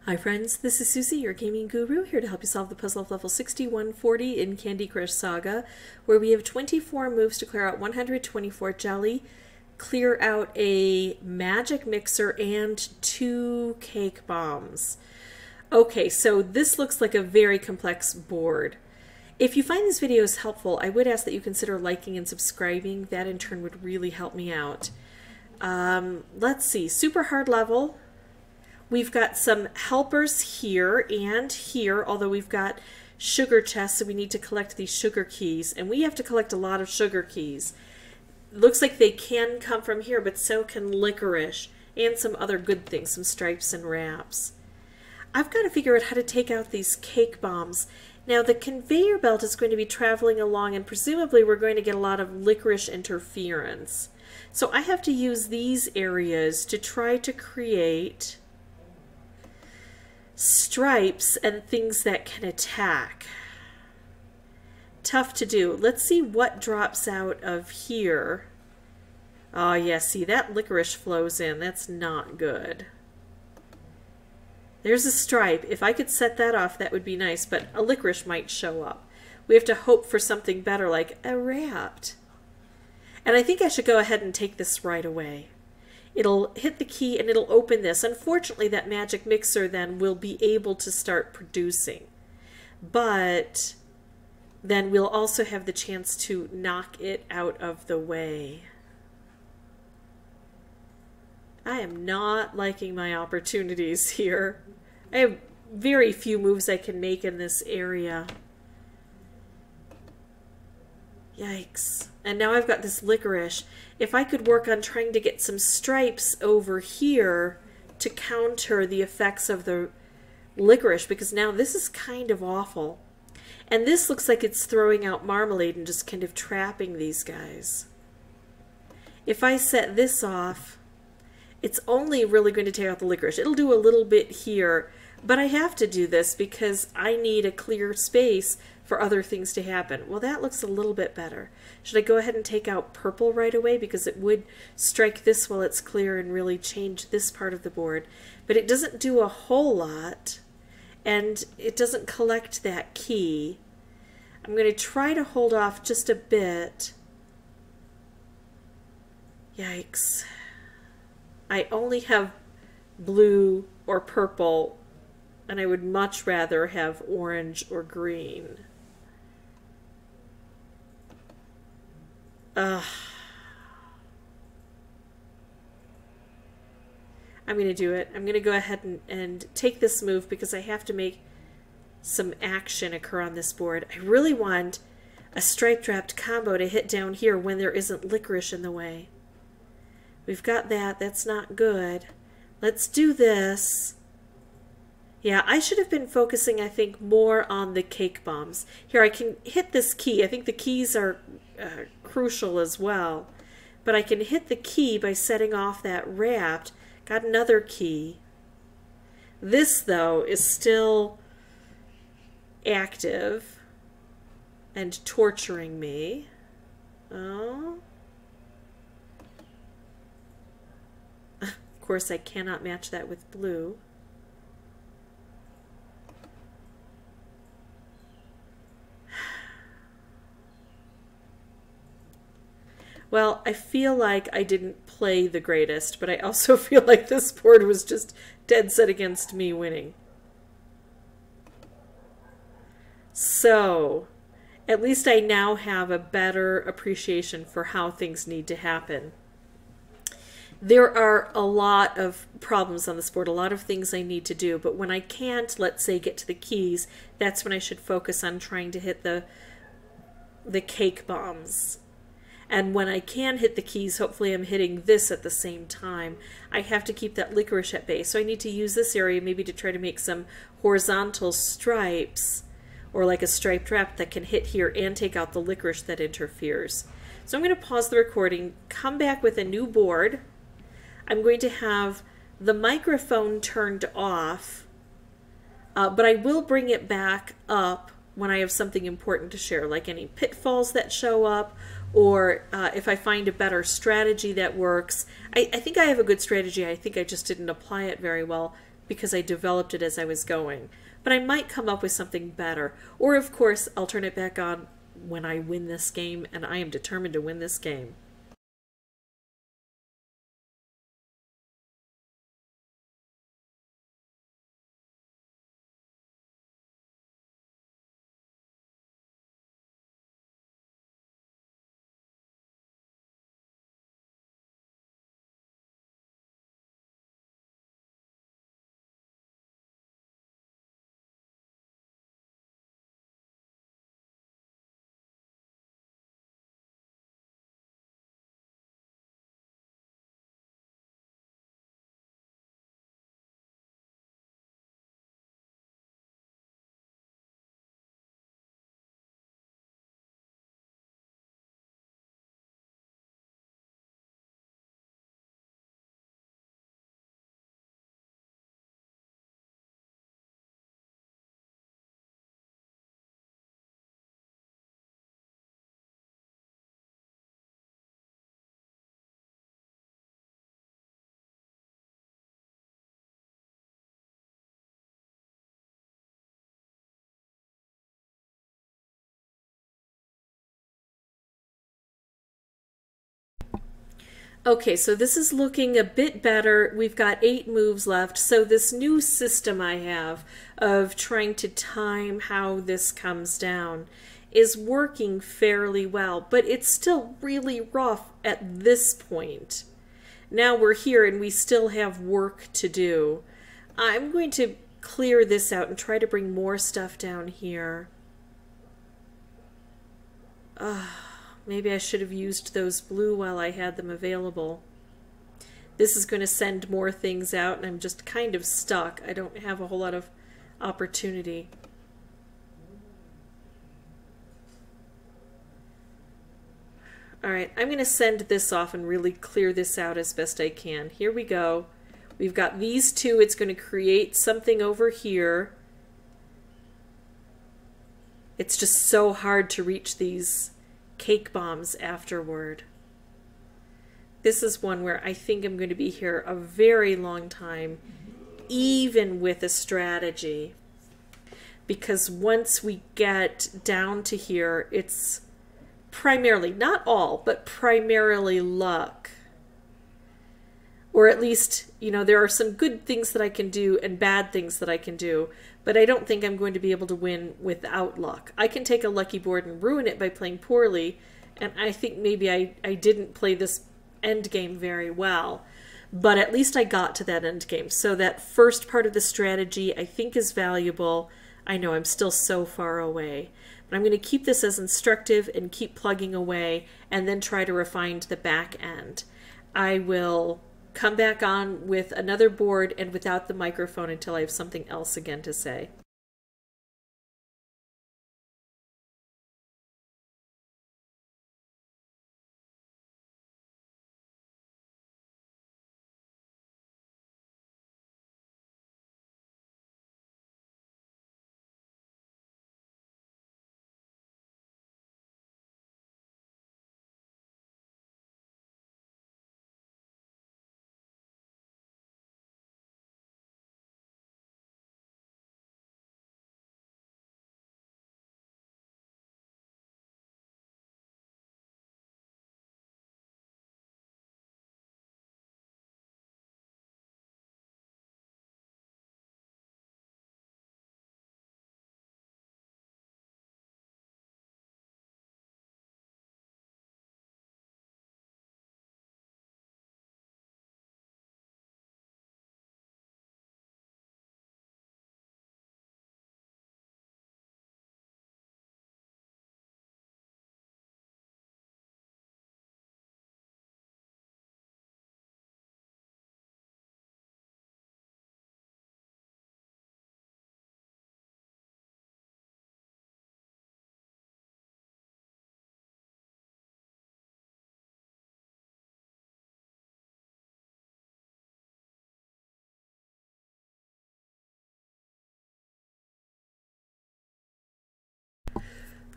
Hi friends, this is Susie, your gaming guru, here to help you solve the puzzle of level 6140 in Candy Crush Saga, where we have 24 moves to clear out 124 jelly, clear out a magic mixer, and 2 cake bombs. Okay, so this looks like a very complex board. If you find these videos helpful, I would ask that you consider liking and subscribing. That in turn would really help me out. Let's see, super hard level. We've got some helpers here and here, although we've got sugar chests, so we need to collect these sugar keys, and we have to collect a lot of sugar keys. Looks like they can come from here, but so can licorice and some other good things, some stripes and wraps. I've got to figure out how to take out these cake bombs. Now the conveyor belt is going to be traveling along, and presumably we're going to get a lot of licorice interference. So I have to use these areas to try to create stripes and things that can attack. Tough to do. Let's see what drops out of here. Oh yeah, see, that licorice flows in. That's not good. There's a stripe. If I could set that off, that would be nice, but a licorice might show up. We have to hope for something better, like a wrapped. And I think I should go ahead and take this right away. It'll hit the key and it'll open this. Unfortunately, that magic mixer then will be able to start producing. But then we'll also have the chance to knock it out of the way. I am not liking my opportunities here. I have very few moves I can make in this area. Yikes. And now I've got this licorice. If I could work on trying to get some stripes over here to counter the effects of the licorice, because now this is kind of awful. And this looks like it's throwing out marmalade and just kind of trapping these guys. If I set this off, it's only really going to take out the licorice. It'll do a little bit here, but I have to do this because I need a clear space for other things to happen. Well, that looks a little bit better. Should I go ahead and take out purple right away, because it would strike this while it's clear and really change this part of the board. But it doesn't do a whole lot, and it doesn't collect that key. I'm going to try to hold off just a bit. Yikes. I only have blue or purple, and I would much rather have orange or green. I'm going to do it. I'm going to go ahead and take this move because I have to make some action occur on this board. I really want a striped wrapped combo to hit down here when there isn't licorice in the way. We've got that. That's not good. Let's do this. Yeah, I should have been focusing, I think, more on the cake bombs. Here, I can hit this key. I think the keys are crucial as well. But I can hit the key by setting off that wrapped. Got another key. This, though, is still active and torturing me. Oh. Of course, I cannot match that with blue. Well, I feel like I didn't play the greatest, but I also feel like this board was just dead set against me winning. So, at least I now have a better appreciation for how things need to happen. There are a lot of problems on this board, a lot of things I need to do, but when I can't, let's say, get to the keys, that's when I should focus on trying to hit the cake bombs. And when I can hit the keys, hopefully I'm hitting this at the same time. I have to keep that licorice at bay. So I need to use this area maybe to try to make some horizontal stripes, or like a striped wrap that can hit here and take out the licorice that interferes. So I'm going to pause the recording, come back with a new board. I'm going to have the microphone turned off, but I will bring it back up when I have something important to share, like any pitfalls that show up, or if I find a better strategy that works. I think I have a good strategy. I think I just didn't apply it very well. because I developed it as I was going. But I might come up with something better. Or, of course, I'll turn it back on when I win this game, and I am determined to win this game. Okay, so this is looking a bit better. We've got 8 moves left. So this new system I have of trying to time how this comes down is working fairly well, but it's still really rough at this point. Now we're here and we still have work to do. I'm going to clear this out and try to bring more stuff down here. Maybe I should have used those blue while I had them available. This is going to send more things out, and I'm just kind of stuck. I don't have a whole lot of opportunity. Alright, I'm going to send this off and really clear this out as best I can. Here we go. We've got these two. It's going to create something over here. It's just so hard to reach these cake bombs afterward. This is one where I think I'm going to be here a very long time, even with a strategy. Because once we get down to here, it's primarily, not all, but primarily luck. Or at least, you know, there are some good things that I can do and bad things that I can do, but I don't think I'm going to be able to win without luck. I can take a lucky board and ruin it by playing poorly, and I think maybe I didn't play this end game very well, but at least I got to that end game. So that first part of the strategy I think is valuable. I know I'm still so far away, but I'm going to keep this as instructive and keep plugging away and then try to refine the back end. I will come back on with another board and without the microphone until I have something else again to say.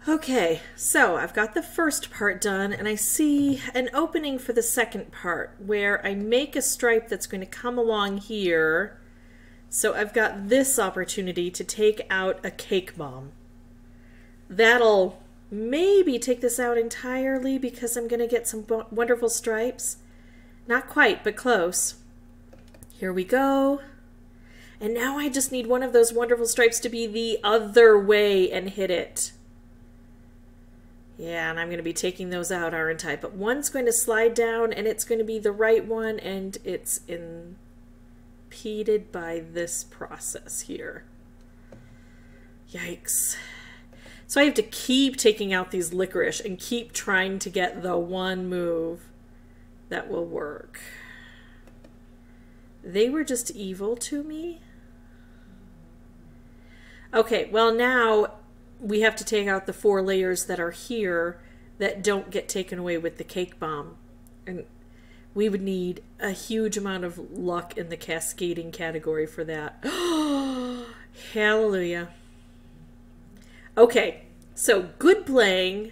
Okay, so I've got the first part done, and I see an opening for the second part where I make a stripe that's going to come along here So I've got this opportunity to take out a cake bomb. That'll maybe take this out entirely because I'm going to get some wonderful stripes. Not quite, but close. Here we go. And now I just need one of those wonderful stripes to be the other way and hit it. Yeah, and I'm going to be taking those out, aren't I? But one's going to slide down and it's going to be the right one, and it's impeded by this process here. Yikes. So I have to keep taking out these licorice and keep trying to get the one move that will work. They were just evil to me. Okay, well now we have to take out the 4 layers that are here that don't get taken away with the cake bomb. And we would need a huge amount of luck in the cascading category for that. Hallelujah. Okay, so good playing,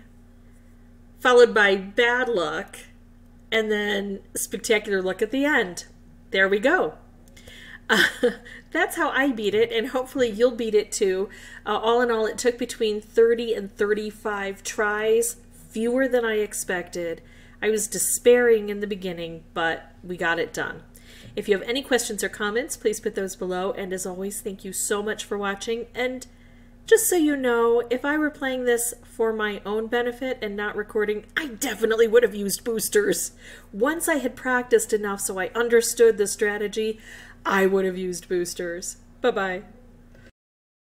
followed by bad luck, and then spectacular luck at the end. There we go. That's how I beat it, and hopefully you'll beat it too. All in all, it took between 30 and 35 tries, fewer than I expected. I was despairing in the beginning, but we got it done. If you have any questions or comments, please put those below, and as always, thank you so much for watching. And just so you know, if I were playing this for my own benefit and not recording, I definitely would have used boosters. Once I had practiced enough so I understood the strategy, I would have used boosters. Bye-bye.